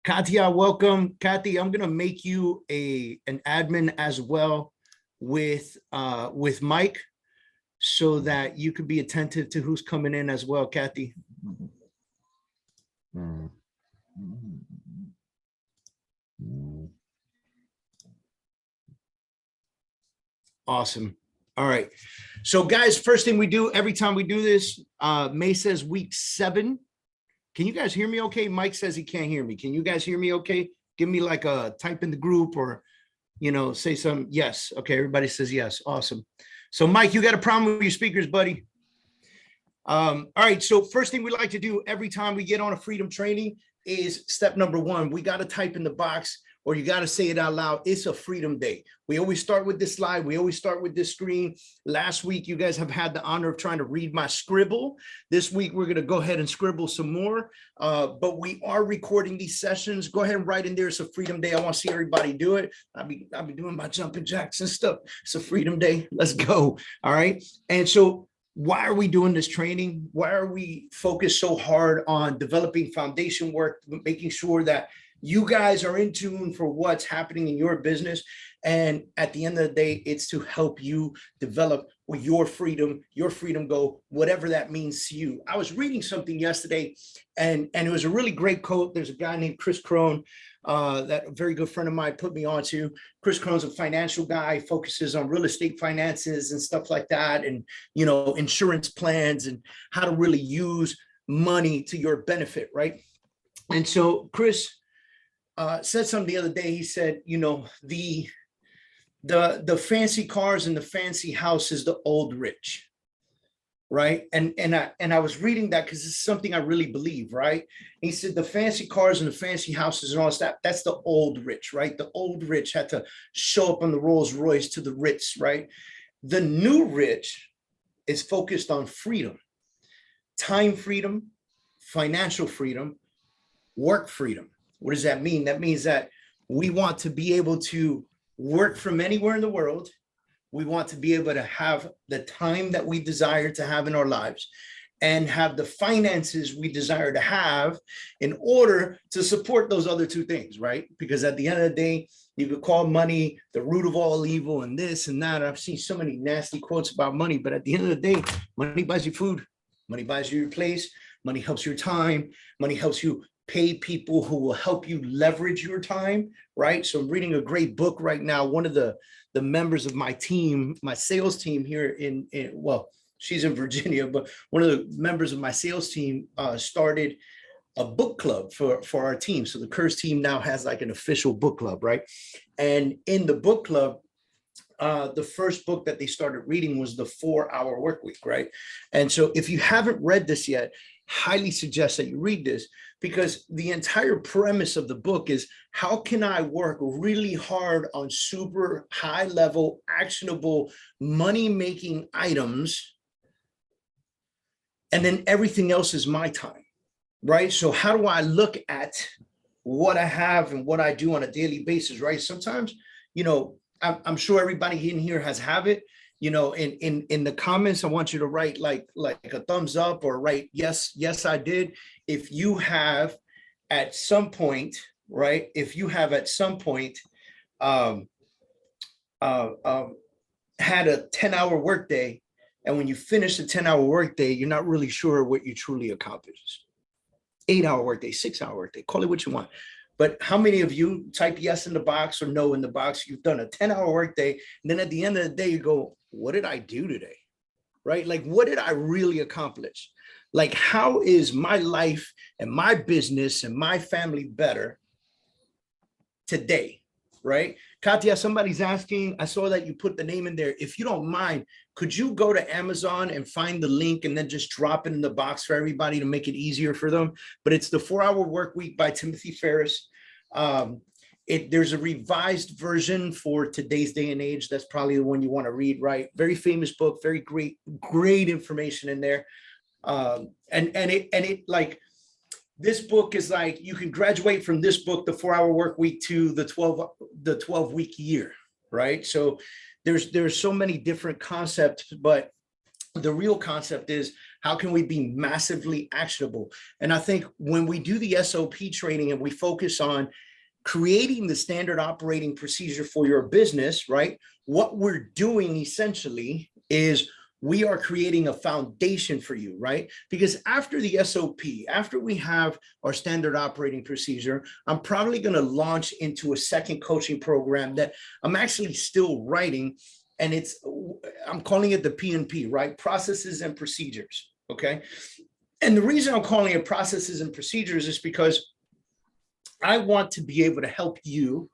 Katya, welcome. Kathy, I'm gonna make you an admin as well with Mike so that you could be attentive to who's coming in as well, Kathy. Awesome. All right. So guys, first thing we do every time we do this, May says week 7. Can you guys hear me okay? Mike says he can't hear me. Can you guys hear me okay? Give me like a type in the group or, say some yes. Okay, everybody says yes. Awesome. So Mike, you got a problem with your speakers, buddy? All right, so first thing we like to do every time we get on a freedom training is step number 1. We got to type in the box or you got to say it out loud. It's a freedom day. We always start with this slide. We always start with this screen. Last week, you guys have had the honor of trying to read my scribble. This week, we're going to go ahead and scribble some more, but we are recording these sessions. Go ahead and write in there. It's a freedom day. I want to see everybody do it. I'll be doing my jumping jacks and stuff. It's a freedom day. Let's go. All right. And so why are we doing this training? Why are we focused so hard on developing foundation work, making sure that you guys are in tune for what's happening in your business? And at the end of the day, it's to help you develop your freedom goal, whatever that means to you. I was reading something yesterday and it was a really great quote. There's a guy named Chris Crone that a very good friend of mine put me onto. Chris Crone's a financial guy, focuses on real estate finances and stuff like that. And, insurance plans and how to really use money to your benefit. Right. And so Chris said something the other day. He said, the fancy cars and the fancy house is the old rich. Right. And I was reading that because it's something I really believe. Right. He said the fancy cars and the fancy houses and all that, that's the old rich. Right. The old rich had to show up on the Rolls Royce to the Ritz. Right. The new rich is focused on freedom, time freedom, financial freedom, work freedom. What does that mean? That means that we want to be able to work from anywhere in the world. We want to be able to have the time that we desire to have in our lives and have the finances we desire to have in order to support those other two things, right? Because at the end of the day, you could call money the root of all evil and this and that. I've seen so many nasty quotes about money, but at the end of the day, money buys you food, money buys you your place, money helps your time, money helps you pay people who will help you leverage your time, right? So I'm reading a great book right now. One of the members of my team, my sales team here well, she's in Virginia, but one of the members of my sales team started a book club for our team. So the Kurz team now has like an official book club, right? And in the book club, the first book that they started reading was the 4-Hour Workweek, right? And so if you haven't read this yet, highly suggest that you read this, because the entire premise of the book is how can I work really hard on super high level, actionable money-making items, and then everything else is my time, right? So how do I look at what I have and what I do on a daily basis, right? Sometimes, I'm sure everybody in here has it. In the comments, I want you to write like a thumbs up or write yes, I did. If you have at some point, right? If you have at some point had a 10-hour workday, and when you finish the 10-hour workday, you're not really sure what you truly accomplished. 8-hour workday, 6-hour workday, call it what you want. But how many of you type yes in the box or no in the box? You've done a 10-hour workday, and then at the end of the day, you go, what did I do today? Right? Like, what did I really accomplish? Like, how is my life and my business and my family better today? Right? Katya, somebody's asking, I saw that you put the name in there. If you don't mind, could you go to Amazon and find the link and then just drop it in the box for everybody to make it easier for them? But it's the 4-Hour Workweek by Timothy Ferriss. There's a revised version for today's day and age. That's probably the one you want to read, right? Very famous book, very great12 in there. This book is like, you can graduate from this book, the 4-Hour Workweek, to the 12-week year, right? So there's so many different concepts, but the real concept is How can we be massively actionable? And I think when we do the SOP training and we focus on creating the standard operating procedure for your business, right? What we're doing essentially is we are creating a foundation for you, right? Because after the SOP, after we have our standard operating procedure, I'm probably going to launch into a second coaching program that I'm actually still writing. And I'm calling it the PNP, right? Processes and procedures, okay? And the reason I'm calling it processes and procedures is because I want to be able to help you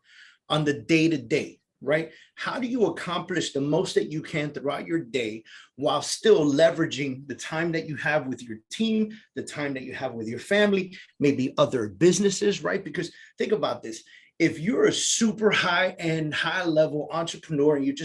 on the day-to-day, right? How do you accomplish the most that you can throughout your day while still leveraging the time that you have with your team, the time that you have with your family, maybe other businesses, right? Because think about this. If you're a super high-end, high-level entrepreneur and you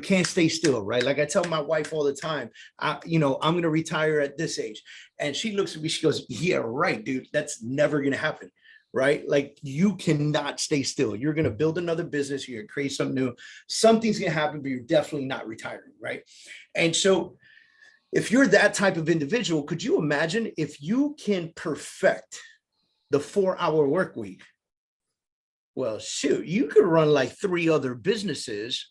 can't stay still, right? Like I tell my wife all the time, I'm going to retire at this age. And she looks at me, she goes, yeah, right, dude, that's never going to happen. Right? Like you cannot stay still. You're going to build another business. You're going to create something new. Something's going to happen, but you're definitely not retiring. Right? And so if you're that type of individual, could you imagine if you can perfect the 4-hour work week? Well, shoot, you could run like 3 other businesses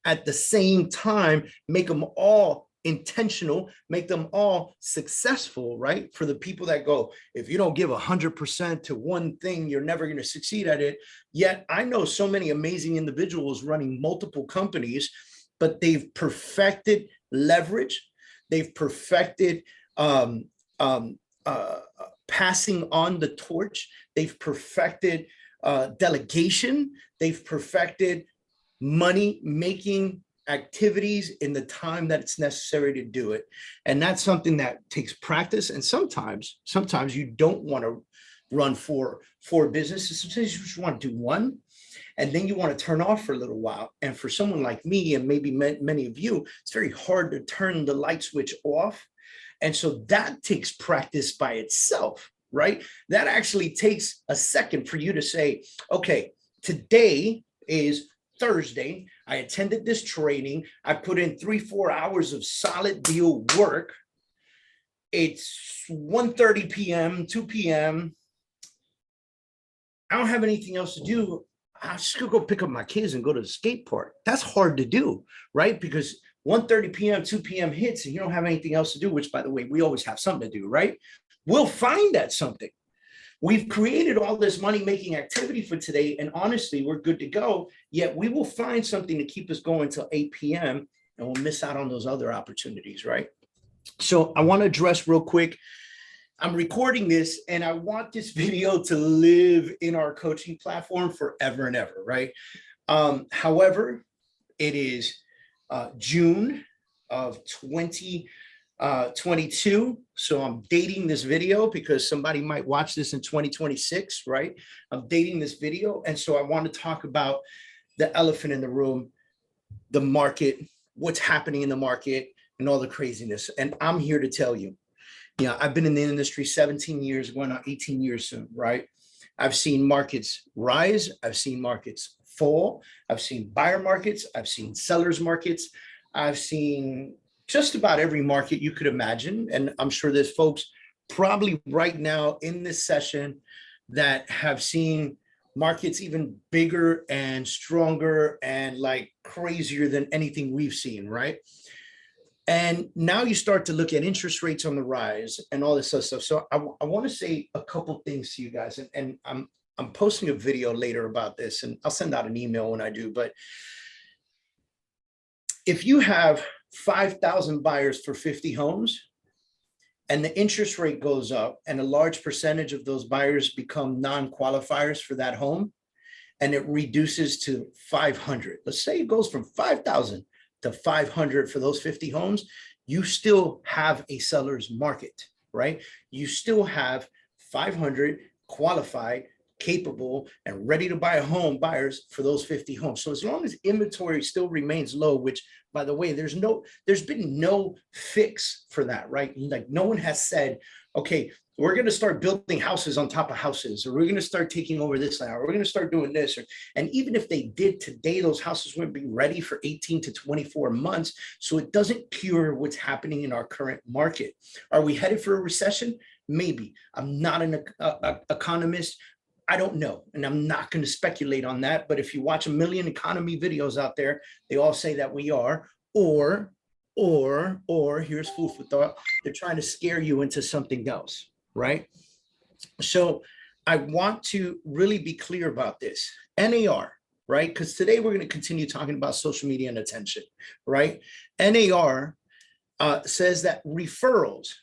at the same time, make them all intentional, make them all successful, right? For the people that go, if you don't give 100% to one thing, you're never going to succeed at it. Yet I know so many amazing individuals running multiple companies, but they've perfected leverage. They've perfected passing on the torch. They've perfected delegation. They've perfected money making activities in the time that it's necessary to do it. And that's something that takes practice. And sometimes you don't want to run four businesses. Sometimes you just want to do one, and then you want to turn off for a little while. And for someone like me, and maybe many of you, it's very hard to turn the light switch off. And so that takes practice by itself, right? That actually takes a second for you to say, okay, today is Thursday. I attended this training. I put in 3-4 hours of solid deal work. It's 1:30 p.m., 2 p.m. I don't have anything else to do. I'm just gonna go pick up my kids and go to the skate park. That's hard to do, right? Because 1:30 p.m., 2 p.m. hits and you don't have anything else to do, which by the way, we always have something to do, right? We'll find that something. We've created all this money-making activity for today, and honestly, we're good to go, yet we will find something to keep us going till 8 p.m., and we'll miss out on those other opportunities, right? So I want to address real quick, I'm recording this, and I want this video to live in our coaching platform forever and ever, right? However, it is June of 2022. So I'm dating this video because somebody might watch this in 2026, right? I'm dating this video. And so I want to talk about the elephant in the room, the market, what's happening in the market, and all the craziness. And I'm here to tell you, I've been in the industry 17 years, going on 18 years soon, right? I've seen markets rise. I've seen markets fall. I've seen buyer markets. I've seen sellers markets. I've seen just about every market you could imagine. And I'm sure there's folks probably right now in this session that have seen markets even bigger and stronger and like crazier than anything we've seen, right? And now you start to look at interest rates on the rise and all this other stuff. So I want to say a couple things to you guys, and I'm posting a video later about this, and I'll send out an email when I do. But if you have 5,000 buyers for 50 homes, and the interest rate goes up, and a large percentage of those buyers become non-qualifiers for that home, and it reduces to 500. Let's say it goes from 5,000 to 500 for those 50 homes, you still have a seller's market, right? You still have 500 qualified capable and ready to buy a home buyers for those 50 homes. So as long as inventory still remains low, which by the way, there's been no fix for that, right? Like no one has said, okay, we're going to start building houses on top of houses, or we're going to start taking over this land, or we're going to start doing this. And even if they did today, those houses wouldn't be ready for 18 to 24 months. So it doesn't cure what's happening in our current market. Are we headed for a recession? Maybe. I'm not an economist. I don't know, and I'm not going to speculate on that. But if you watch a million economy videos out there, they all say that we are, or here's food for thought. They're trying to scare you into something else, right? So I want to really be clear about this. NAR, right? Because today we're going to continue talking about social media and attention, right? NAR says that referrals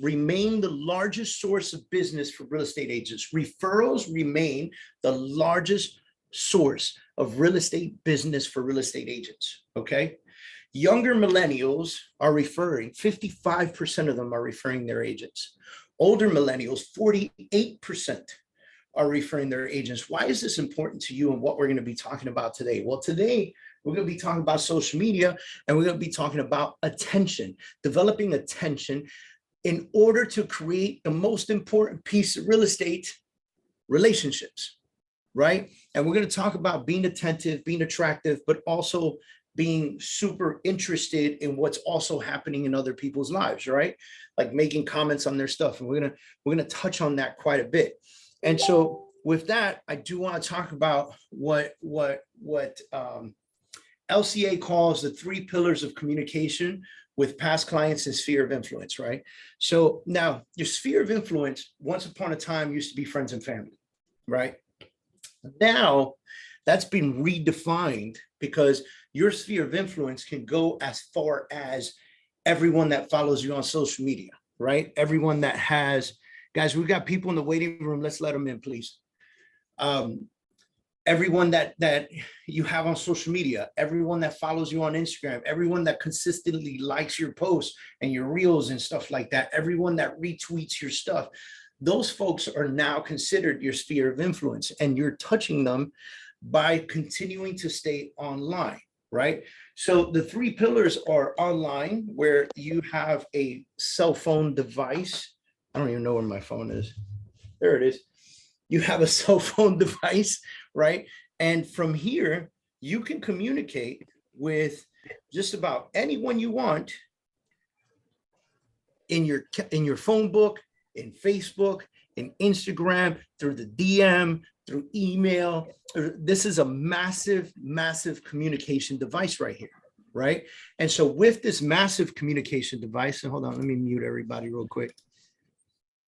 remain the largest source of business for real estate agents. Referrals remain the largest source of real estate business for real estate agents, okay? Younger millennials are referring, 55% of them are referring their agents. Older millennials, 48% are referring their agents. Why is this important to you and what we're going to be talking about today? Well, today, we're going to be talking about social media, and we're going to be talking about attention, developing attention in order to create the most important piece of real estate, relationships, right? And we're going to talk about being attentive, being attractive, but also being super interested in what's also happening in other people's lives, right? Like making comments on their stuff. And we're going to touch on that quite a bit. And so with that, I do want to talk about what LCA calls the 3 pillars of communication with past clients and sphere of influence, right? So now your sphere of influence, once upon a time, used to be friends and family, right? Now that's been redefined because your sphere of influence can go as far as everyone that follows you on social media, right? Everyone that has, guys, we've got people in the waiting room. Let's let them in, please. Everyone that you have on social media, everyone that follows you on Instagram, everyone that consistently likes your posts and your reels and stuff like that, everyone that retweets your stuff, those folks are now considered your sphere of influence, and you're touching them by continuing to stay online, right? So the 3 pillars are online, where you have a cell phone device. I don't even know where my phone is. There it is. You have a cell phone device, right? And from here, you can communicate with just about anyone you want in your phone book, in Facebook, in Instagram, through the DM, through email. This is a massive, massive communication device right here, right? And so with this massive communication device, and hold on, let me mute everybody real quick.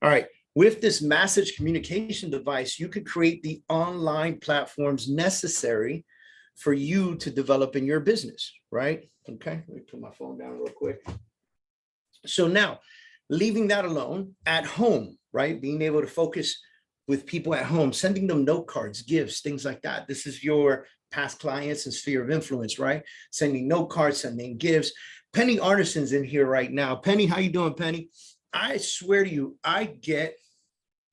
All right. With this massive communication device, you could create the online platforms necessary for you to develop in your business, right? Okay, let me put my phone down real quick. So now, leaving that alone, at home, right? Being able to focus with people at home, sending them note cards, gifts, things like that. This is your past clients and sphere of influence, right? Sending note cards, sending gifts. Penny Artison's in here right now. Penny, how you doing, Penny? I swear to you, I get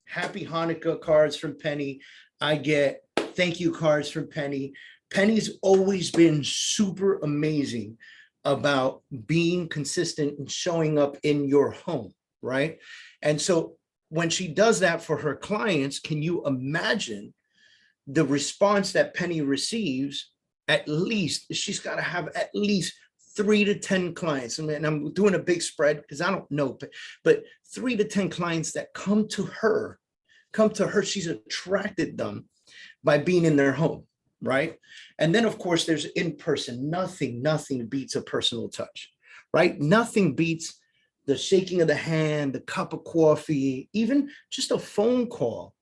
Happy Hanukkah cards from Penny. I get thank you cards from Penny. Penny's always been super amazing about being consistent and showing up in your home, right? And so when she does that for her clients, can you imagine the response that Penny receives? At least, she's got to have at least 3 to 10 clients. I mean, I'm doing a big spread because I don't know, but 3 to 10 clients that come to her. She's attracted them by being in their home, right? And then, of course, there's in-person. Nothing beats a personal touch, right? Nothing beats the shaking of the hand, the cup of coffee, even just a phone call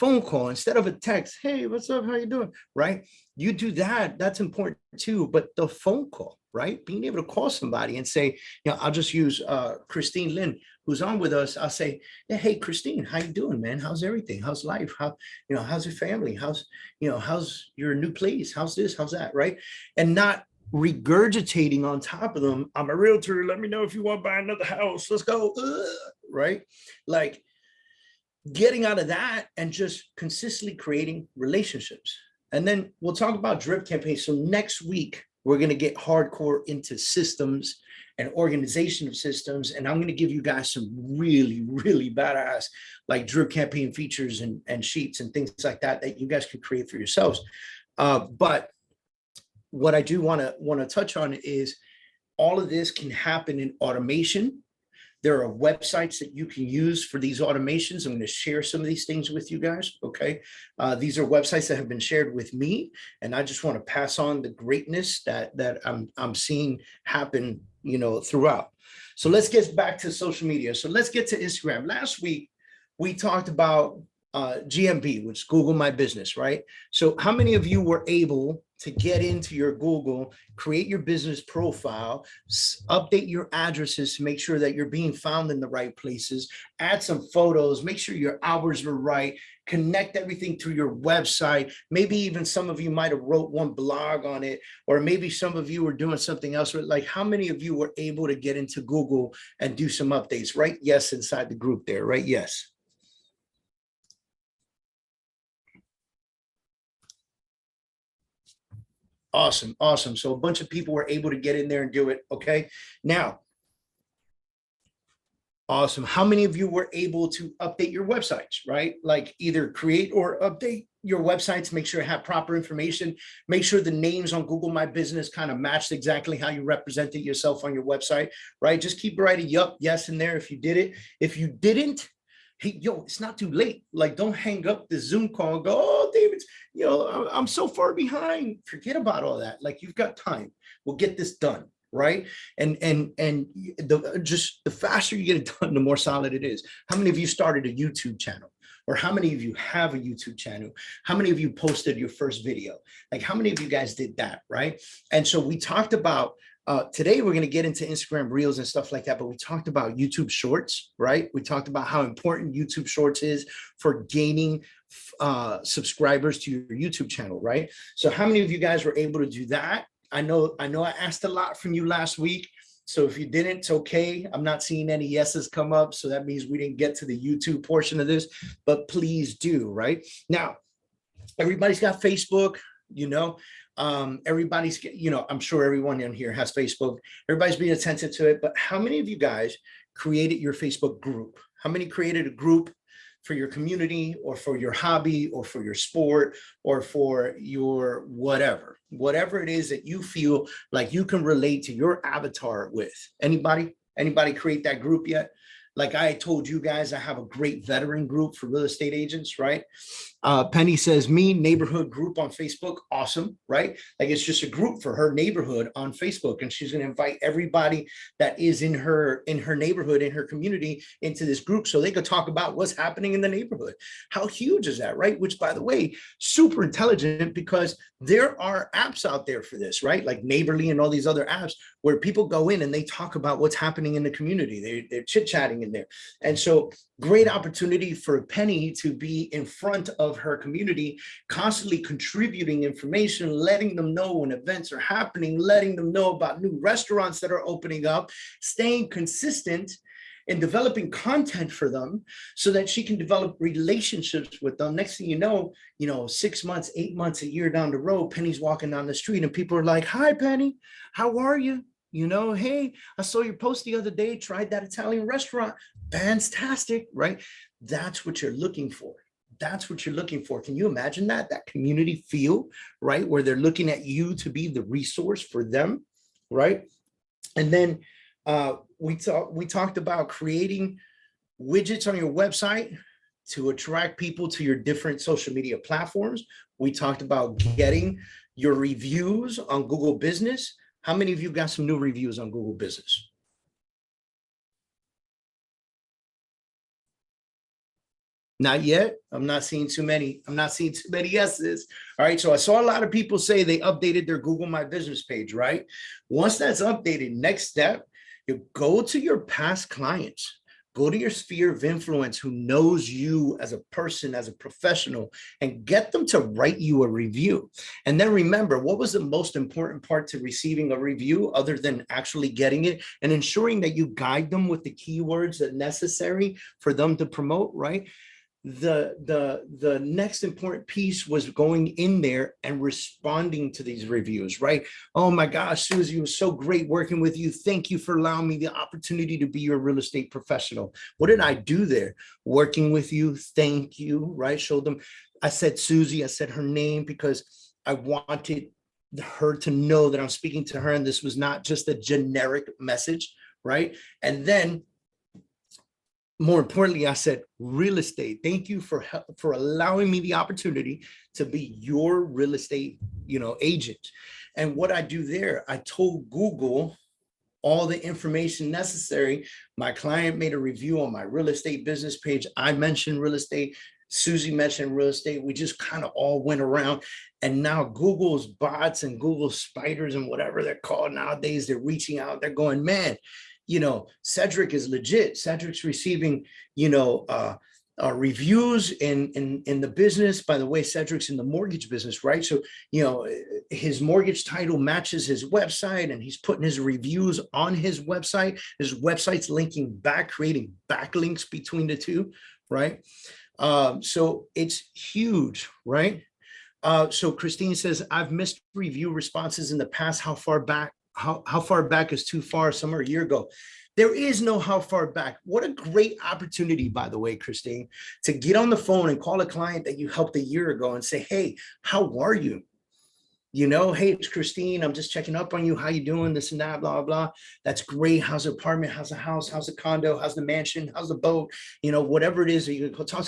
instead of a text. Hey, what's up? How you doing? Right? You do that. That's important too. But the phone call, right? Being able to call somebody and say, I'll just use Christine Lynn, who's on with us. I'll say, yeah, hey, Christine, how you doing, man? How's everything? How's life? How's your family? How's your new place? How's this? How's that? Right? And not regurgitating on top of them. I'm a realtor. Let me know if you want to buy another house. Let's go. Right? Like, getting out of that and just consistently creating relationships. And then we'll talk about drip campaigns. So next week, we're going to get hardcore into systems and organization of systems. And I'm going to give you guys some really, really badass like drip campaign features and sheets and things like that that you guys can create for yourselves. But what I do want to touch on is all of this can happen in automation. There are websites that you can use for these automations. I'm going to share some of these things with you guys. Okay. These are websites that have been shared with me, and I just want to pass on the greatness that I'm seeing happen, throughout. So let's get back to social media. So let's get to Instagram. Last week, we talked about GMB, which is Google My Business, right? So how many of you were able to get into your Google, create your business profile, update your addresses to make sure that you're being found in the right places, add some photos, make sure your hours were right, connect everything to your website. Maybe even some of you might have wrote one blog on it, or maybe some of you were doing something else. Like, how many of you were able to get into Google and do some updates, right? Yes, inside the group there, right? Yes. Awesome. Awesome. So a bunch of people were able to get in there and do it. Okay. Now, awesome. How many of you were able to update your websites, right? Like either create or update your websites, make sure you have proper information, make sure the names on Google My Business kind of matched exactly how you represented yourself on your website, right? Just keep writing yup, yes in there if you did it. If you didn't, hey, yo, it's not too late. Like, don't hang up the Zoom call and go, oh, David, I'm so far behind. Forget about all that. Like, you've got time. We'll get this done, right? And the faster you get it done, the more solid it is. How many of you started a YouTube channel? Or how many of you have a YouTube channel? How many of you posted your first video? Like, how many of you guys did that, right? And so we talked about today we're going to get into Instagram Reels and stuff like that, but we talked about YouTube Shorts, right? We talked about how important YouTube Shorts is for gaining subscribers to your YouTube channel, right? So how many of you guys were able to do that? I know I asked a lot from you last week. So if you didn't, it's okay. I'm not seeing any yeses come up. So that means we didn't get to the YouTube portion of this, but please do, right? Now, everybody's got Facebook, everybody's, I'm sure everyone in here has Facebook. Everybody's being attentive to it, but how many of you guys created your Facebook group? How many created a group for your community or for your hobby or for your sport or for your whatever it is that you feel like you can relate to your avatar with? Anybody create that group yet? Like I told you guys, I have a great veteran group for real estate agents, right? Penny says, me, neighborhood group on Facebook. Awesome, right? Like it's just a group for her neighborhood on Facebook. And she's going to invite everybody that is in her neighborhood, in her community into this group so they could talk about what's happening in the neighborhood. How huge is that, right? Which, by the way, super intelligent because there are apps out there for this, right? Like Neighborly and all these other apps where people go in and they talk about what's happening in the community. They're chit-chatting in there. And so great opportunity for Penny to be in front of her community, constantly contributing information, letting them know when events are happening, letting them know about new restaurants that are opening up, staying consistent and developing content for them so that she can develop relationships with them. Next thing you know, 6 months, 8 months, a year down the road, Penny's walking down the street and people are like, hi, Penny, how are you? Hey, I saw your post the other day, tried that Italian restaurant. Fantastic, right? That's what you're looking for. That's what you're looking for. Can you imagine that community feel, right? Where they're looking at you to be the resource for them, right? And then we talked about creating widgets on your website to attract people to your different social media platforms. We talked about getting your reviews on Google Business. How many of you got some new reviews on Google Business? Not yet. I'm not seeing too many. I'm not seeing too many yeses. All right. So I saw a lot of people say they updated their Google My Business page, right? Once that's updated, next step, you go to your past clients. Go to your sphere of influence who knows you as a person, as a professional, and get them to write you a review. And then remember, what was the most important part to receiving a review other than actually getting it and ensuring that you guide them with the keywords that are necessary for them to promote, right? the next important piece was going in there and responding to these reviews, right? Oh my gosh, Susie, it was so great working with you. Thank you for allowing me the opportunity to be your real estate professional. What did I do there? Working with you, thank you, right? Showed them. I said Susie, I said her name because I wanted her to know that I'm speaking to her and this was not just a generic message, right? And then more importantly, I said, real estate, thank you for allowing me the opportunity to be your real estate, agent. And what I do there, I told Google all the information necessary. My client made a review on my real estate business page. I mentioned real estate. Susie mentioned real estate. We just kind of all went around. And now Google's bots and Google spiders and whatever they're called nowadays, they're reaching out. They're going, man, Cedric is legit. Cedric's receiving, reviews in the business. By the way, Cedric's in the mortgage business, right? So, his mortgage title matches his website and he's putting his reviews on his website. His website's linking back, creating backlinks between the two, right? So it's huge, right? So Christine says, I've missed review responses in the past. How far back is too far? Somewhere a year ago. There is no how far back. What a great opportunity, by the way, Christine, to get on the phone and call a client that you helped a year ago and say, hey, how are you? Hey, it's Christine. I'm just checking up on you. How you doing? This and that, blah, blah. That's great. How's the apartment? How's the house? How's the condo? How's the mansion? How's the boat? Whatever it is that you can talk.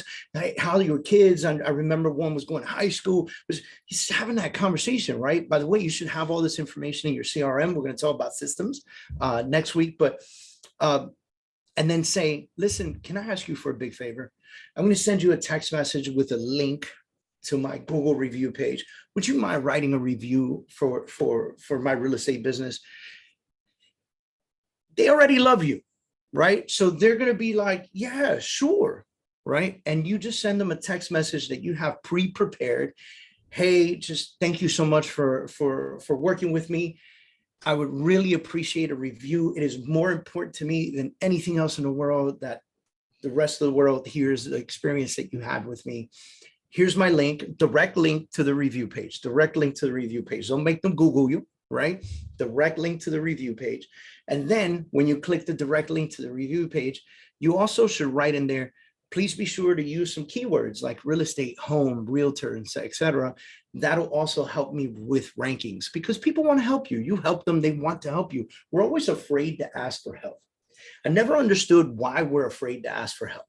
How are your kids? I remember one was going to high school. He's having that conversation, right? By the way, you should have all this information in your CRM. We're going to talk about systems next week, but and then say, listen, can I ask you for a big favor? I'm going to send you a text message with a link to my Google review page. Would you mind writing a review for my real estate business? They already love you, right? So they're going to be like, yeah, sure, right? And you just send them a text message that you have pre-prepared. Hey, just thank you so much for working with me. I would really appreciate a review. It is more important to me than anything else in the world that the rest of the world hears the experience that you had with me. Here's my link, direct link to the review page, direct link to the review page. Don't make them Google you, right? Direct link to the review page. And then when you click the direct link to the review page, you also should write in there, please be sure to use some keywords like real estate, home, realtor, and et cetera. That'll also help me with rankings because people want to help you. You help them, they want to help you. We're always afraid to ask for help. I never understood why we're afraid to ask for help.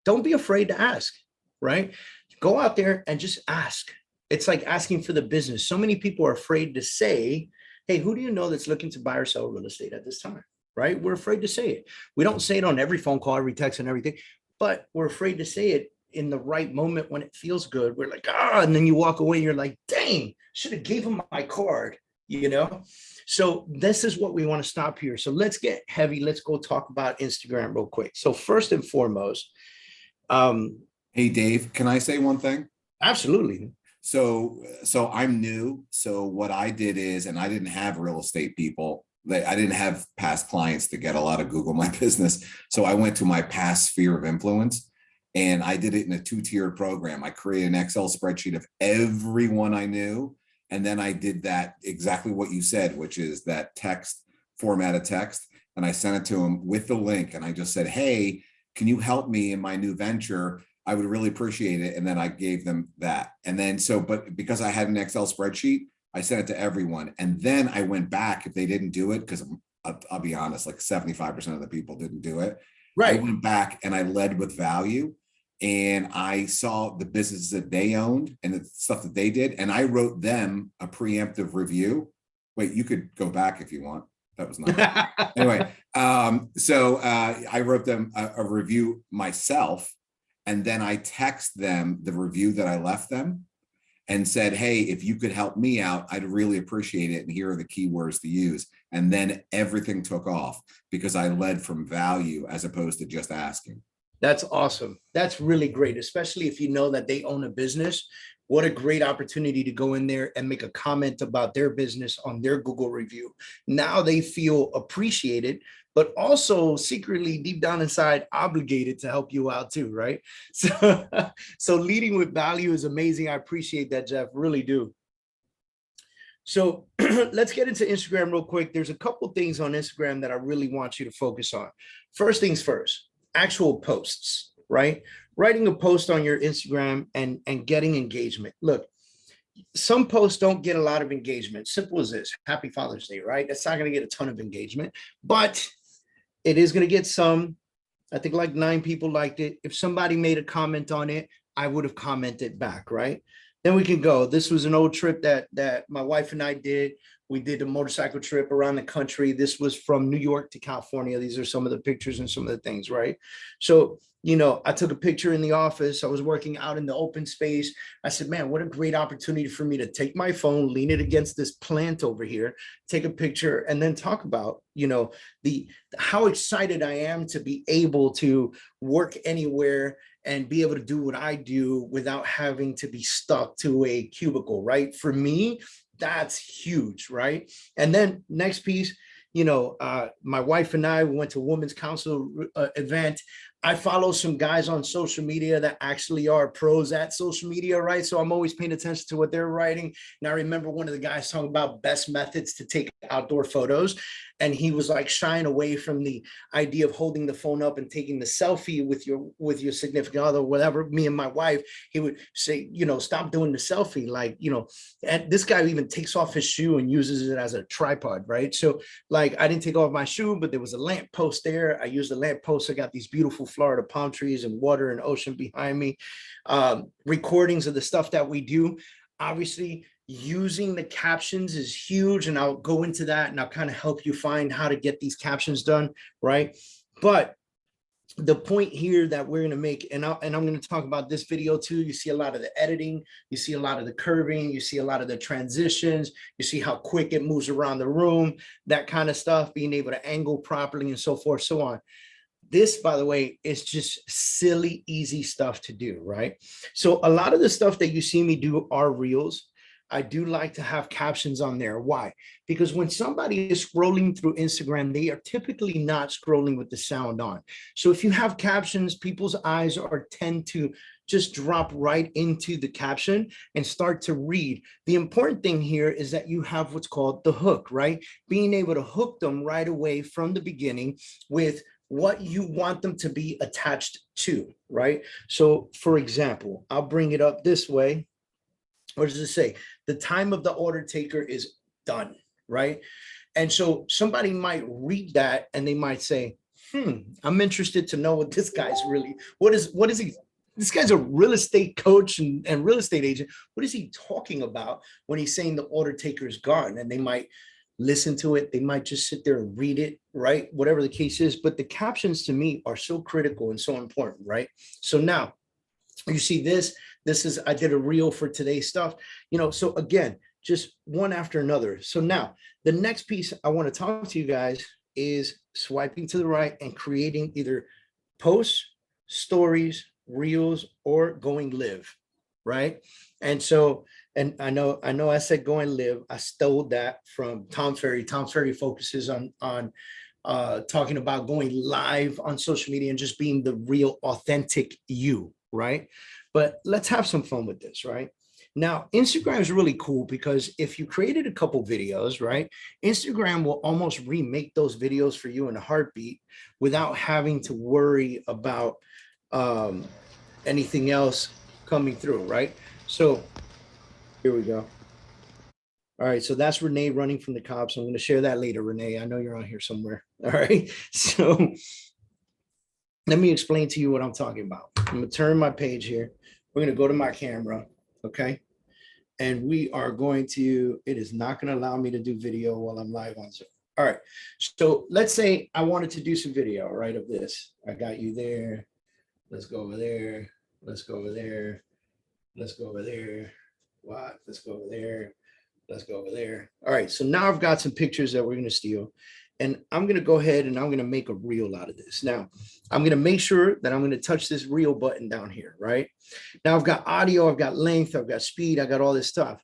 Don't be afraid to ask. Right? Go out there and just ask. It's like asking for the business. So many people are afraid to say, hey, who do you know that's looking to buy or sell real estate at this time? Right? We're afraid to say it. We don't say it on every phone call, every text and everything, but we're afraid to say it in the right moment when it feels good. We're like, and then you walk away and you're like, dang, should have gave him my card, So this is what we want to stop here. So let's get heavy. Let's go talk about Instagram real quick. So first and foremost, hey, Dave, can I say one thing? Absolutely. So I'm new. So what I did is, and I didn't have real estate people. I didn't have past clients to get a lot of Google My Business. So I went to my past sphere of influence and I did it in a 2-tiered program. I created an Excel spreadsheet of everyone I knew. And then I did that exactly what you said, which is that formatted text. And I sent it to them with the link. And I just said, hey, can you help me in my new venture? I would really appreciate it. And then I gave them that. And then, but because I had an Excel spreadsheet, I sent it to everyone. And then I went back if they didn't do it, because I'll be honest, like 75% of the people didn't do it. Right. I went back and I led with value and I saw the businesses that they owned and the stuff that they did. And I wrote them a preemptive review. Wait, you could go back if you want. That was not anyway. I wrote them a review myself. And then I text them the review that I left them and said, hey, if you could help me out, I'd really appreciate it. And here are the keywords to use. And then everything took off because I led from value as opposed to just asking. That's awesome. That's really great, especially if you know that they own a business. What a great opportunity to go in there and make a comment about their business on their Google review. Now they feel appreciated but also secretly deep down inside obligated to help you out too, right? So, so leading with value is amazing. I appreciate that, Jeff, really do. So let's get into Instagram real quick. There's a couple things on Instagram that I really want you to focus on. First things first, actual posts, right? Writing a post on your Instagram and getting engagement. Look, some posts don't get a lot of engagement. Simple as this. Happy Father's Day, right? That's not going to get a ton of engagement, but it is going to get some. I think like 9 people liked it. If somebody made a comment on it, I would have commented back, right? Then we can go. This was an old trip that my wife and I did. We did a motorcycle trip around the country. This was from New York to California. These are some of the pictures and some of the things, right? So, you know, I took a picture in the office. I was working out in the open space. I said, man, what a great opportunity for me to take my phone, lean it against this plant over here, take a picture, and then talk about, you know, how excited I am to be able to work anywhere and be able to do what I do without having to be stuck to a cubicle, right? For me, that's huge, right? And then next piece, you know, my wife and I went to a women's council event. I follow some guys on social media that actually are pros at social media, right? So I'm always paying attention to what they're writing. And I remember one of the guys talking about best methods to take outdoor photos. And he was like shying away from the idea of holding the phone up and taking the selfie with your significant other, whatever, me and my wife. He would say, you know, stop doing the selfie. Like, you know, and this guy even takes off his shoe and uses it as a tripod, right? So like, I didn't take off my shoe, but there was a lamp post there. I used the lamp post. I got these beautiful Florida palm trees and water and ocean behind me. Recordings of the stuff that we do. Obviously, using the captions is huge, and I'll go into that and I'll kind of help you find how to get these captions done, right? But the point here that we're going to make, and I'm going to talk about this video too. You see a lot of the editing, you see a lot of the curving, you see a lot of the transitions, you see how quick it moves around the room, that kind of stuff, being able to angle properly and so forth, so on. This, by the way, is just silly, easy stuff to do, right? So a lot of the stuff that you see me do are reels. I do like to have captions on there. Why? Because when somebody is scrolling through Instagram, they are typically not scrolling with the sound on. So if you have captions, people's eyes tend to just drop right into the caption and start to read. The important thing here is that you have what's called the hook, right? Being able to hook them right away from the beginning with what you want them to be attached to, right? So for example, I'll bring it up this way. What does it say? The time of the order taker is done, right? And so somebody might read that and they might say, I'm interested to know what this guy's really, what is he? This guy's a real estate coach and real estate agent. What is he talking about when he's saying the order taker is gone? And they might listen to it. They might just sit there and read it, right? Whatever the case is. But the captions to me are so critical and so important, right? So now you see this is, I did a reel for today's stuff, you know, so again, just one after another. So now the next piece I want to talk to you guys is swiping to the right and creating either posts, stories, reels, or going live, right? And so, and I know I said going live. I stole that from Tom Ferry. Tom Ferry focuses on talking about going live on social media and just being the real authentic you, right? But let's have some fun with this, right? Now, Instagram is really cool because if you created a couple videos, right, Instagram will almost remake those videos for you in a heartbeat without having to worry about anything else coming through, right? So here we go. All right, so that's Renee running from the cops. I'm going to share that later, Renee. I know you're on here somewhere. All right, so let me explain to you what I'm talking about. I'm going to turn my page here. We're going to go to my camera, okay? And we are going to, it is not going to allow me to do video while I'm live on Zoom. All right, so let's say I wanted to do some video, right, of this. I got you there. Let's go over there. Let's go over there. Let's go over there. What? Let's go over there. Let's go over there. All right, so now I've got some pictures that we're going to steal. And I'm going to go ahead and I'm going to make a reel out of this. Now, I'm going to make sure that I'm going to touch this reel button down here, right? Now, I've got audio, I've got length, I've got speed, I got all this stuff.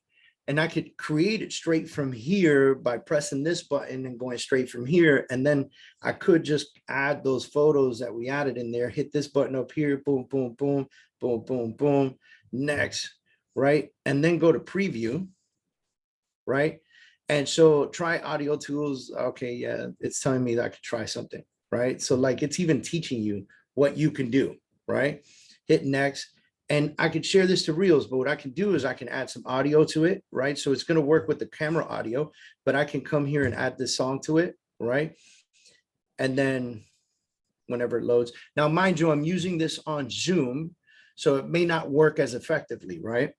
and I could create it straight from here by pressing this button and going straight from here. And then I could just add those photos that we added in there, hit this button up here, boom, boom, boom, boom, boom, boom, next, right? And then go to preview, right? And so try audio tools. Okay, yeah, it's telling me that I could try something, right? So like it's even teaching you what you can do, right? Hit next. And I could share this to Reels, but what I can do is I can add some audio to it, right? So it's going to work with the camera audio, but I can come here and add this song to it, right? And then whenever it loads. Now, mind you, I'm using this on Zoom, so it may not work as effectively, right?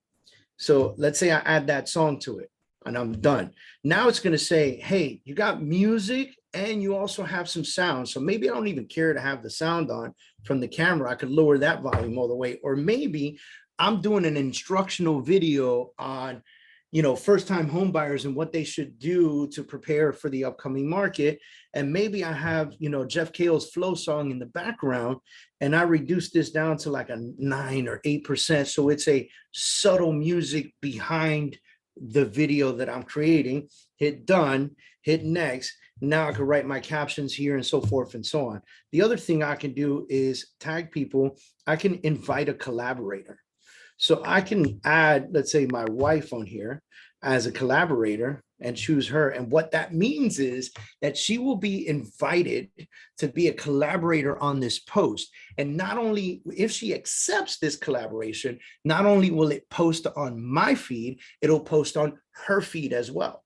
So let's say I add that song to it and I'm done. Now it's going to say, hey, you got music and you also have some sound. So maybe I don't even care to have the sound on from the camera. I could lower that volume all the way. Or maybe I'm doing an instructional video on, you know, first-time home buyers and what they should do to prepare for the upcoming market. And maybe I have, you know, Jeff Cale's flow song in the background, and I reduce this down to like a 9 or 8%. So it's a subtle music behind the video that I'm creating. Hit done, hit next. Now I can write my captions here and so forth and so on. The other thing I can do is tag people. I can invite a collaborator. So I can add, let's say, my wife on here as a collaborator and choose her. And what that means is that she will be invited to be a collaborator on this post. And not only, if she accepts this collaboration, not only will it post on my feed, it'll post on her feed as well.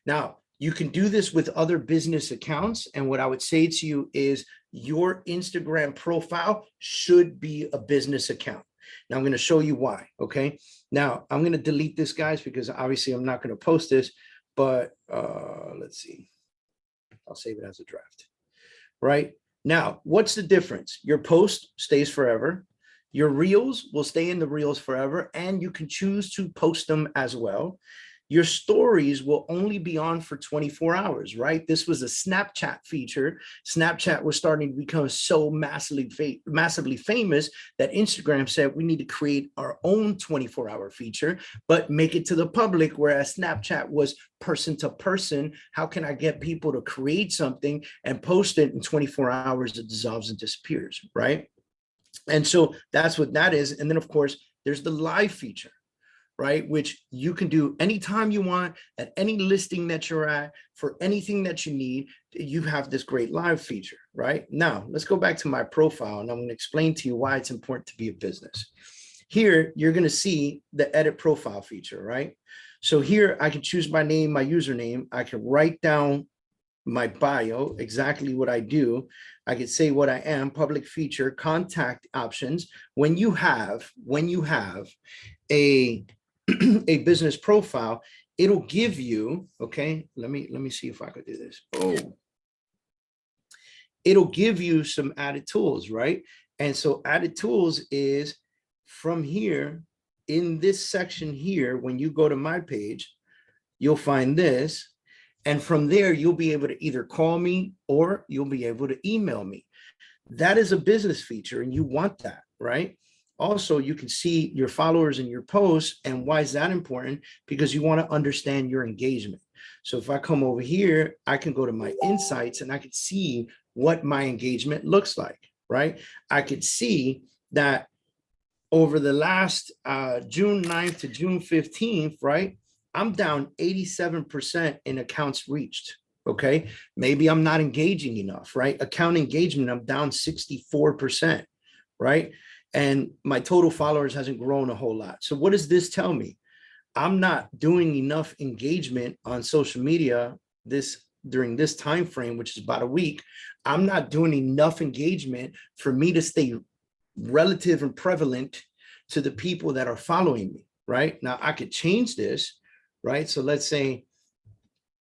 Now, you can do this with other business accounts. And what I would say to you is your Instagram profile should be a business account. Now I'm going to show you why. Okay. Now I'm going to delete this, guys, because obviously I'm not going to post this, but let's see. I'll save it as a draft. Right now, what's the difference? Your post stays forever. Your reels will stay in the reels forever, and you can choose to post them as well. Your stories will only be on for 24 hours, right? This was a Snapchat feature. Snapchat was starting to become so massively famous that Instagram said we need to create our own 24-hour feature, but make it to the public, whereas Snapchat was person to person. How can I get people to create something and post it in 24 hours? It dissolves and disappears, right? And so that's what that is. And then, of course, there's the live feature, right? Which you can do anytime you want, at any listing that you're at, for anything that you need. You have this great live feature, right? Now, let's go back to my profile, and I'm going to explain to you why it's important to be a business. Here, you're going to see the edit profile feature, right? So here, I can choose my name, my username. I can write down my bio, exactly what I do. I could say what I am, public feature, contact options. When you have a business profile, it'll give you, okay, let me see if I could do this. Oh, it'll give you some added tools, right? And so added tools is from here in this section here. When you go to my page, you'll find this. And from there, you'll be able to either call me or you'll be able to email me. That is a business feature, and you want that, right? Also, you can see your followers and your posts. And why is that important? Because you want to understand your engagement. So if I come over here, I can go to my insights and I can see what my engagement looks like, right? I could see that over the last June 9th to June 15th, right? I'm down 87% in accounts reached. Okay. Maybe I'm not engaging enough, right? Account engagement, I'm down 64%, right? And my total followers hasn't grown a whole lot. So what does this tell me? I'm not doing enough engagement on social media during this time frame, which is about a week. I'm not doing enough engagement for me to stay relative and prevalent to the people that are following me, right? Now I could change this, right? So let's say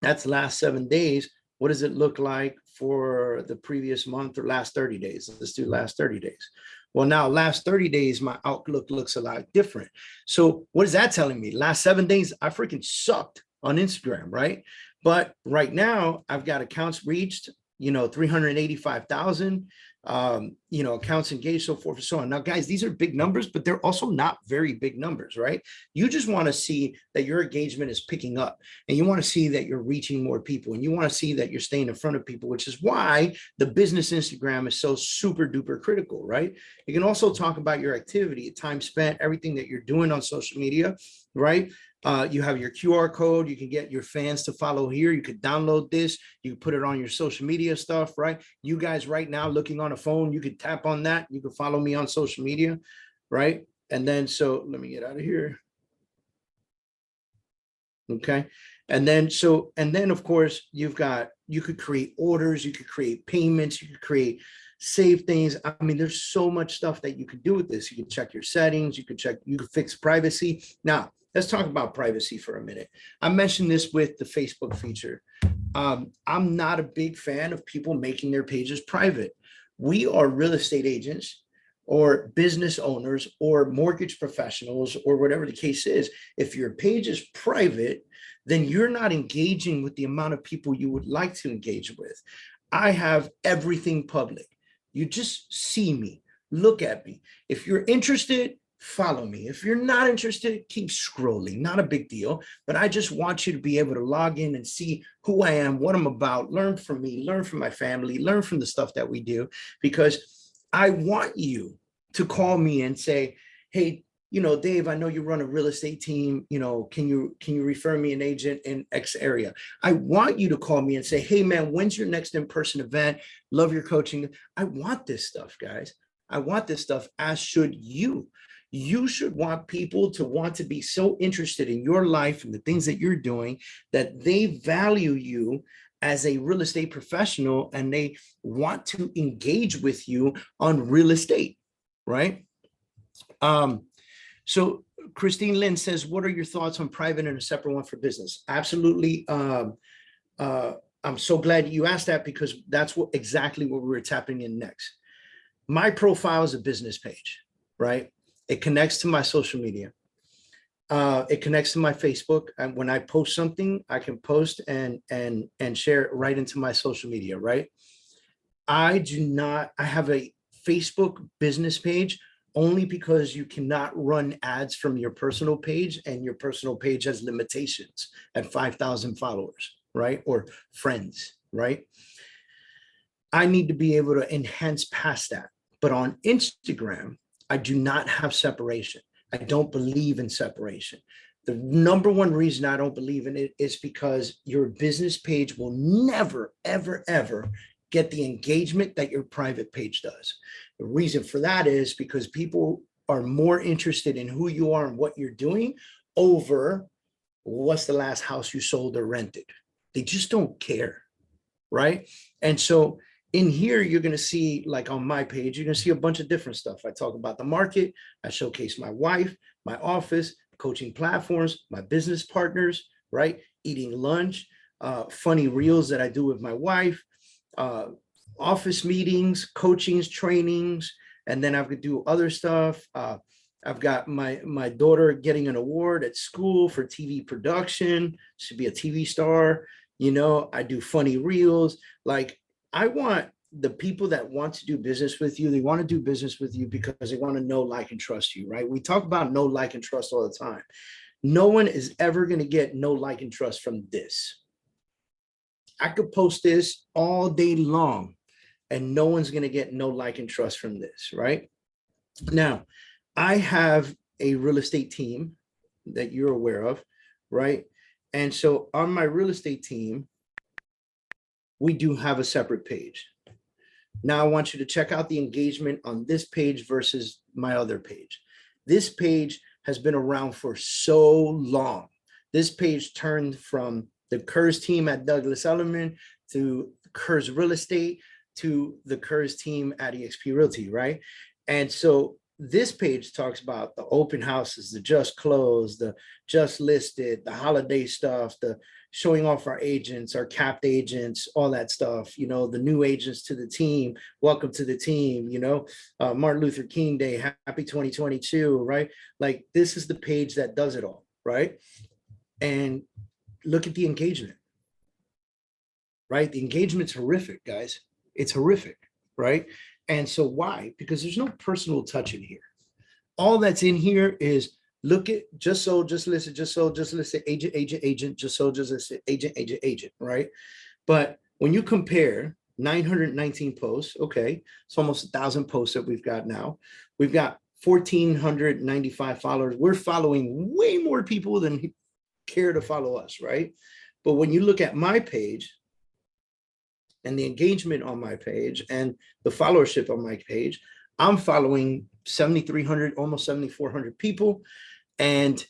that's the last 7 days. What does it look like for the previous month or last 30 days? Let's do last 30 days. Well, now last 30 days, my outlook looks a lot different. So what is that telling me? Last 7 days, I freaking sucked on Instagram, right? But right now I've got accounts reached, 385,000, accounts engaged, so forth and so on. Now, guys, these are big numbers, but they're also not very big numbers, right? You just want to see that your engagement is picking up, and you want to see that you're reaching more people, and you want to see that you're staying in front of people, which is why the business Instagram is so super duper critical, right? You can also talk about your activity, time spent, everything that you're doing on social media, right? You have your QR code. You can get your fans to follow here. You could download this. You can put it on your social media stuff, right? You guys right now looking on a phone, you could tap on that. You can follow me on social media, right? And then, so let me get out of here. Okay. And then, of course, you could create orders, you could create payments, you could create save things. I mean, there's so much stuff that you could do with this. You can check your settings, you could fix privacy. Now, let's talk about privacy for a minute. I mentioned this with the Facebook feature. I'm not a big fan of people making their pages private. We are real estate agents or business owners or mortgage professionals or whatever the case is. If your page is private, then you're not engaging with the amount of people you would like to engage with. I have everything public. You just see me, look at me. If you're interested, follow me. If you're not interested, keep scrolling. Not a big deal, but I just want you to be able to log in and see who I am, what I'm about, learn from me, learn from my family, learn from the stuff that we do, because I want you to call me and say, hey, Dave, I know you run a real estate team. Can you refer me an agent in X area? I want you to call me and say, hey man, when's your next in-person event? Love your coaching. I want this stuff, guys. I want this stuff, as should you. You should want people to want to be so interested in your life and the things that you're doing that they value you as a real estate professional and they want to engage with you on real estate, right? So Christine Lynn says, what are your thoughts on private and a separate one for business? Absolutely. I'm so glad you asked that, because that's exactly what we were tapping in next. My profile is a business page, right? It connects to my social media. It connects to my Facebook. And when I post something, I can post and share it right into my social media, right? I have a Facebook business page only because you cannot run ads from your personal page, and your personal page has limitations at 5,000 followers, right? Or friends, right? I need to be able to enhance past that. But on Instagram, I do not have separation. I don't believe in separation. The number one reason I don't believe in it is because your business page will never, ever, ever get the engagement that your private page does. The reason for that is because people are more interested in who you are and what you're doing over what's the last house you sold or rented. They just don't care, right? And so in here, you're going to see, like on my page, you're going to see a bunch of different stuff. I talk about the market. I showcase my wife, my office, coaching platforms, my business partners, right? Eating lunch, funny reels that I do with my wife, office meetings, coachings, trainings, and then I could do other stuff. I've got my daughter getting an award at school for TV production. She'll be a TV star. I do funny reels. Like, I want the people that want to do business with you, they want to do business with you because they want to know, like, and trust you, right? We talk about know, like, and trust all the time. No one is ever going to get know, like, and trust from this. I could post this all day long and no one's going to get know, like, and trust from this, right? Now, I have a real estate team that you're aware of, right? And so on my real estate team, we do have a separate page. Now I want you to check out the engagement on this page versus my other page. This page has been around for so long. This page turned from the Kurz team at Douglas Elliman to Kurz Real Estate to the Kurz team at eXp Realty, right? And so this page talks about the open houses, the just closed, the just listed, the holiday stuff, the showing off our agents, our capped agents, all that stuff, the new agents to the team, welcome to the team, Martin Luther King Day, happy 2022, right? Like, this is the page that does it all, right? And look at the engagement, right? The engagement's horrific, guys. It's horrific, right? And so why? Because there's no personal touch in here. All that's in here is look at just sold, just listed, just sold, just listed, agent, agent, agent, just sold, just listed, agent, agent, agent, right? But when you compare 919 posts, okay, it's almost 1,000 posts that we've got now. We've got 1,495 followers. We're following way more people than care to follow us, right? But when you look at my page and the engagement on my page and the followership on my page, I'm following 7,300, almost 7,400 people. And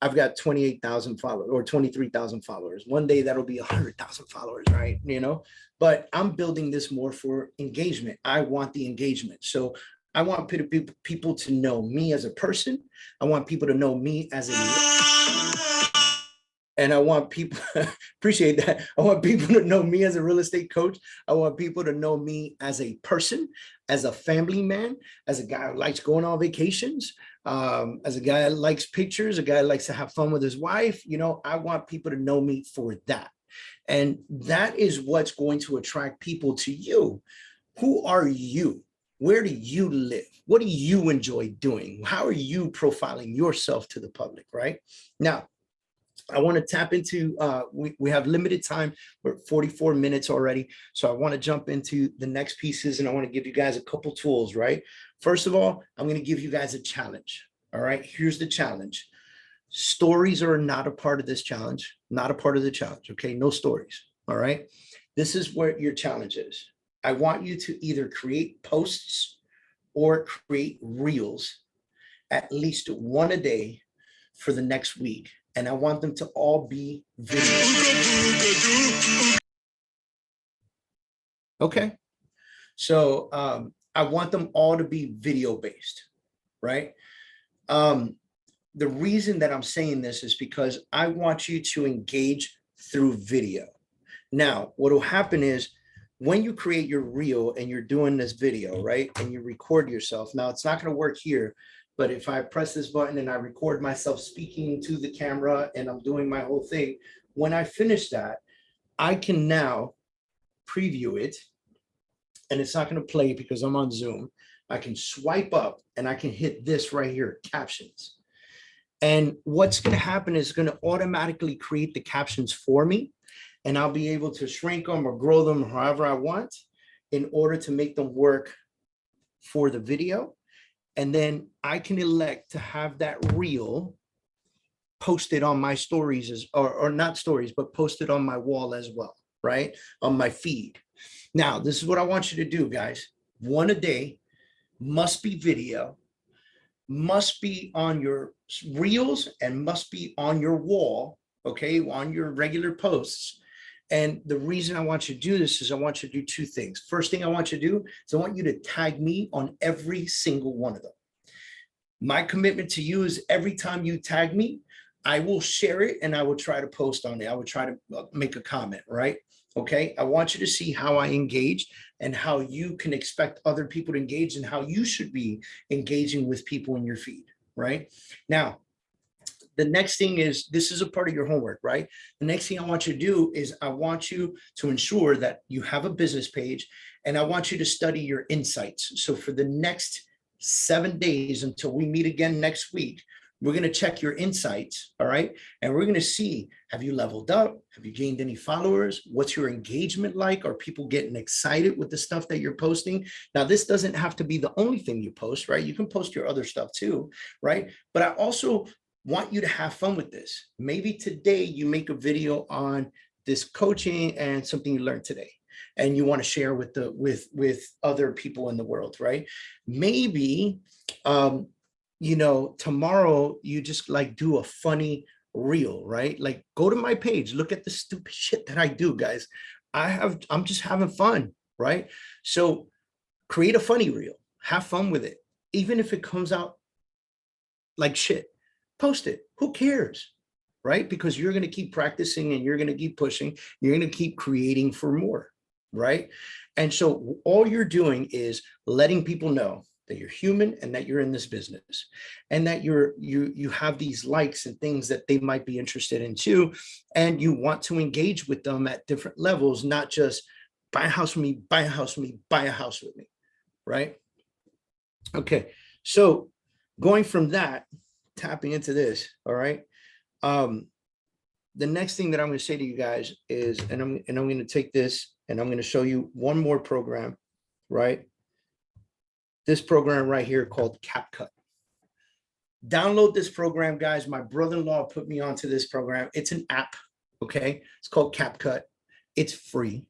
I've got 28,000 followers or 23,000 followers. One day that'll be 100,000 followers, right? You know, but I'm building this more for engagement. I want the engagement. So I want people to know me as a person. I want people to know me as a, and I want people, appreciate that. I want people to know me as a real estate coach. I want people to know me as a person, as a family man, as a guy who likes going on vacations, as a guy that likes pictures, a guy that likes to have fun with his wife. You know, I want people to know me for that. And that is what's going to attract people to you. Who are you? Where do you live? What do you enjoy doing? How are you profiling yourself to the public, right? Now, I want to tap into, we have limited time. We're at 44 minutes already. So I want to jump into the next pieces and I want to give you guys a couple tools, right? First of all, I'm going to give you guys a challenge. All right, here's the challenge. Stories are not a part of this challenge, not a part of the challenge. Okay, no stories. All right, this is where your challenge is. I want you to either create posts or create reels, at least one a day for the next week. And I want them to all be video. Okay. So I want them all to be video based, right? The reason that I'm saying this is because I want you to engage through video. Now, what will happen is when you create your reel and you're doing this video, right? And you record yourself. Now it's not going to work here. But if I press this button and I record myself speaking to the camera and I'm doing my whole thing, when I finish that, I can now preview it and it's not going to play because I'm on Zoom. I can swipe up and I can hit this right here, captions. And what's going to happen is going to automatically create the captions for me. And I'll be able to shrink them or grow them however I want in order to make them work for the video. And then I can elect to have that reel posted on my stories or not stories, but posted on my wall as well, right? On my feed. Now, this is what I want you to do, guys. One a day, must be video, must be on your reels and must be on your wall, okay, on your regular posts. And the reason I want you to do this is I want you to do two things. First thing I want you to do is I want you to tag me on every single one of them. My commitment to you is every time you tag me, I will share it and I will try to post on it. I will try to make a comment, right? Okay. I want you to see how I engage and how you can expect other people to engage and how you should be engaging with people in your feed, right? Now, the next thing is, this is a part of your homework, right? The next thing I want you to do is I want you to ensure that you have a business page and I want you to study your insights. So for the next 7 days until we meet again next week, we're going to check your insights. All right. And we're going to see, have you leveled up? Have you gained any followers? What's your engagement like? Are people getting excited with the stuff that you're posting? Now, this doesn't have to be the only thing you post, right? You can post your other stuff too, right? But I also want you to have fun with this. Maybe today you make a video on this coaching and something you learned today, and you want to share with other people in the world, right? Maybe, you know, tomorrow you just like do a funny reel, right? Like go to my page, look at the stupid shit that I do, guys. I'm just having fun, right? So create a funny reel, have fun with it. Even if it comes out like shit, post it. Who cares, right? Because you're going to keep practicing and you're going to keep pushing. You're going to keep creating for more, right? And so all you're doing is letting people know that you're human and that you're in this business and that you have these likes and things that they might be interested in too. And you want to engage with them at different levels, not just buy a house with me, buy a house with me, buy a house with me, right? Okay, so going from that, tapping into this, all right. The next thing that I'm going to say to you guys is, and I'm going to take this and I'm going to show you one more program, right? This program right here called CapCut. Download this program, guys. My brother-in-law put me onto this program. It's an app, okay? It's called CapCut. It's free.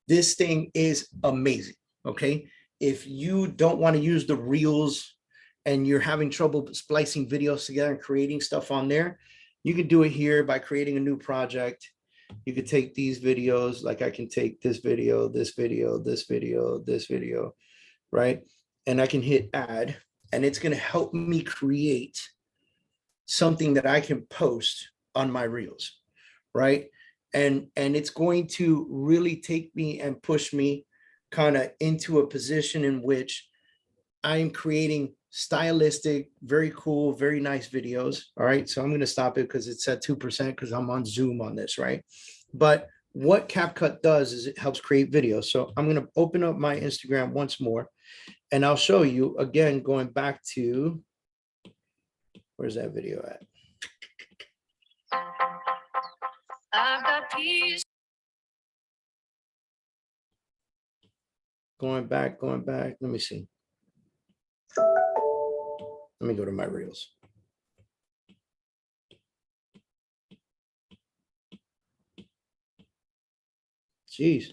This thing is amazing, okay? If you don't want to use the reels and you're having trouble splicing videos together and creating stuff on there, you can do it here by creating a new project. You could take these videos, like I can take this video, this video, this video, this video, right? And I can hit add, and it's going to help me create something that I can post on my reels, right? And it's going to really take me and push me kind of into a position in which I'm creating stylistic, very cool, very nice videos. All right. So I'm going to stop it because it's at 2% because I'm on Zoom on this, right? But what CapCut does is it helps create videos. So I'm going to open up my Instagram once more, and I'll show you again, going back to, where's that video at? I've got peace. Going back. Let me see. Let me go to my reels. Jeez,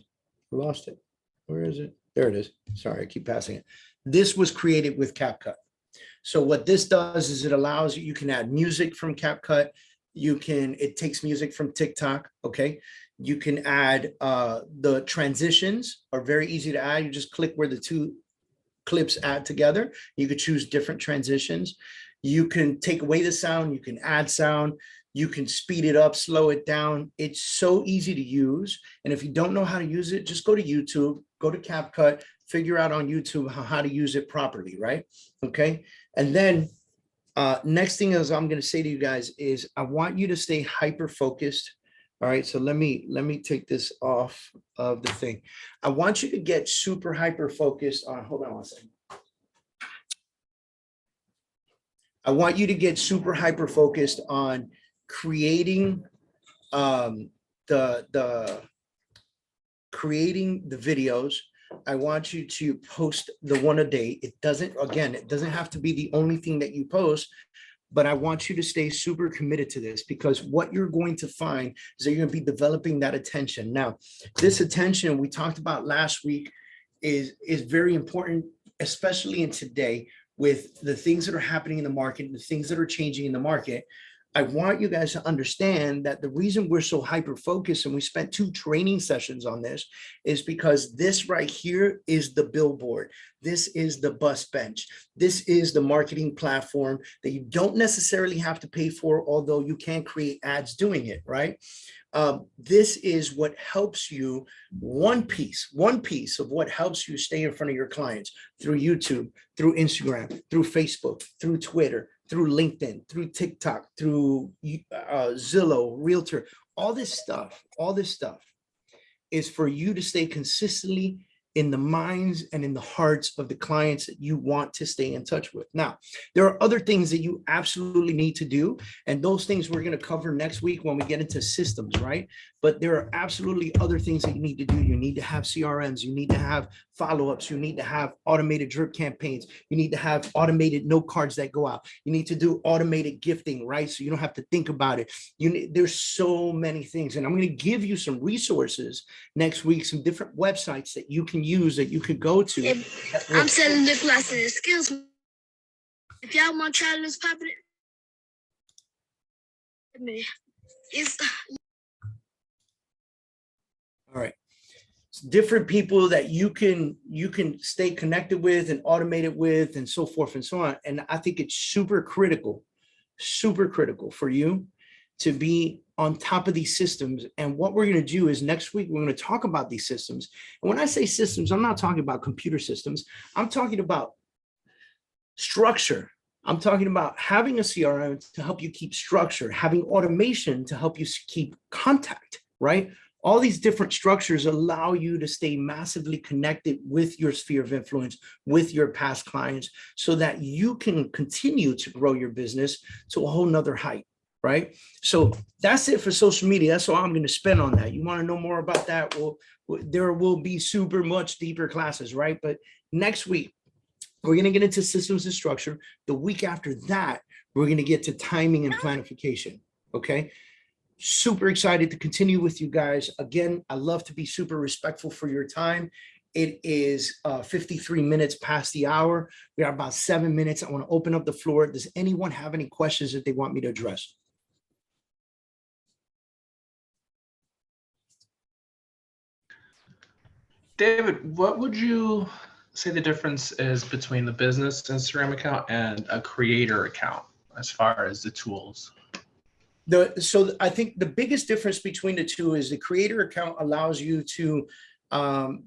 I lost it. Where is it? There it is. Sorry, I keep passing it. This was created with CapCut. So what this does is it allows you can add music from CapCut. It takes music from TikTok, okay? You can add, the transitions are very easy to add. You just click where the two clips add together. You could choose different transitions. You can take away the sound, you can add sound, you can speed it up, slow it down. It's so easy to use. And if you don't know how to use it, just go to YouTube, go to CapCut, figure out on YouTube how to use it properly, right? Okay. And then next thing is I'm going to say to you guys is I want you to stay hyper focused. All right, so let me take this off of the thing. I want you to get super hyper focused on, hold on one second. I want you to get super hyper focused on creating creating the videos. I want you to post the one a day. It doesn't have to be the only thing that you post, but I want you to stay super committed to this, because what you're going to find is that you're going to be developing that attention. Now, this attention we talked about last week is very important, especially in today with the things that are happening in the market and the things that are changing in the market. I want you guys to understand that the reason we're so hyper focused, and we spent 2 training sessions on this, is because this right here is the billboard. This is the bus bench. This is the marketing platform that you don't necessarily have to pay for, although you can create ads doing it, right? This is what helps you, one piece of what helps you stay in front of your clients through YouTube, through Instagram, through Facebook, through Twitter, through LinkedIn, through TikTok, through Zillow, Realtor. All this stuff is for you to stay consistently in the minds and in the hearts of the clients that you want to stay in touch with. Now, there are other things that you absolutely need to do, and those things we're going to cover next week when we get into systems, right? But there are absolutely other things that you need to do. You need to have CRMs, you need to have follow-ups, you need to have automated drip campaigns, you need to have automated note cards that go out, you need to do automated gifting, right? So you don't have to think about it. There's so many things, and I'm going to give you some resources next week, some different websites that you can use, that you could go to. I'm selling the classes. Excuse me. If y'all want to try this puppet, it's all right. It's different people that you can stay connected with and automate it with, and so forth and so on. And I think it's super critical for you to be on top of these systems. And what we're going to do is next week, we're going to talk about these systems. And when I say systems, I'm not talking about computer systems. I'm talking about structure. I'm talking about having a CRM to help you keep structure, having automation to help you keep contact, right? All these different structures allow you to stay massively connected with your sphere of influence, with your past clients, so that you can continue to grow your business to a whole nother height, right? So that's it for social media. That's all I'm going to spend on that. You want to know more about that? Well, there will be super much deeper classes, right? But next week, we're going to get into systems and structure. The week after that, we're going to get to timing and planification, okay? Super excited to continue with you guys. Again, I love to be super respectful for your time. It is 53 minutes past the hour. We are about 7 minutes. I want to open up the floor. Does anyone have any questions that they want me to address? David, what would you say the difference is between the business Instagram account and a creator account as far as the tools? So I think the biggest difference between the two is the creator account allows you to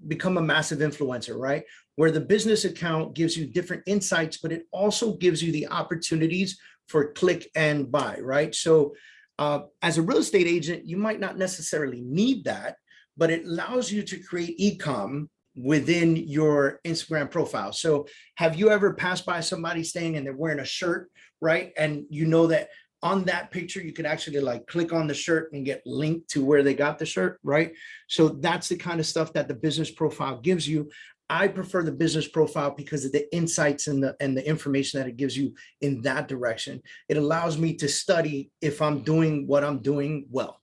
become a massive influencer, right? Where the business account gives you different insights, but it also gives you the opportunities for click and buy, right? So as a real estate agent, you might not necessarily need that, but it allows you to create e-com within your Instagram profile. So have you ever passed by somebody staying and they're wearing a shirt, right? And you know that on that picture, you could actually like click on the shirt and get linked to where they got the shirt, right? So that's the kind of stuff that the business profile gives you. I prefer the business profile because of the insights and the information that it gives you in that direction. It allows me to study if I'm doing what I'm doing well.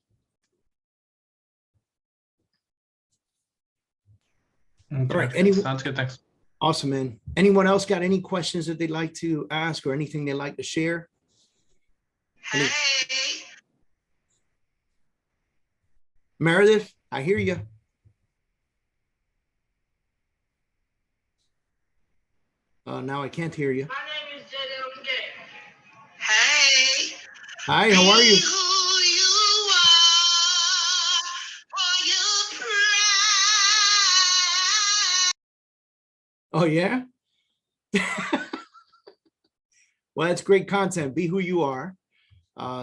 Okay. All right. Sounds good. Thanks. Awesome, man. Anyone else got any questions that they'd like to ask or anything they'd like to share? Hey. Meredith, I hear you. Now I can't hear you. My name is JDM. Hey. Hi, how are you? Be who you are, for you pride. Oh, yeah? Well, that's great content. Be who you are.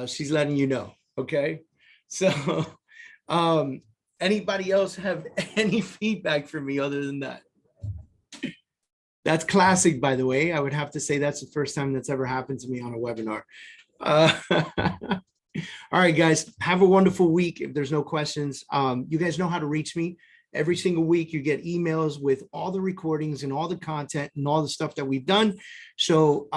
She's letting you know. Okay. So anybody else have any feedback for me other than that? That's classic, by the way. I would have to say that's the first time that's ever happened to me on a webinar. All right, guys, have a wonderful week. If there's no questions, you guys know how to reach me. Every single week you get emails with all the recordings and all the content and all the stuff that we've done. So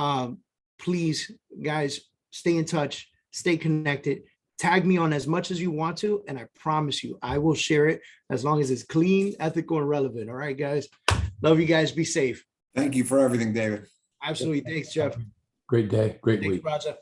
please, guys, stay in touch, stay connected, tag me on as much as you want to, and I promise you, I will share it as long as it's clean, ethical, and relevant. All right, guys. Love you guys. Be safe. Thank you for everything, David. Absolutely. Thanks, Jeff. Great day, great Thanks, week. Raja.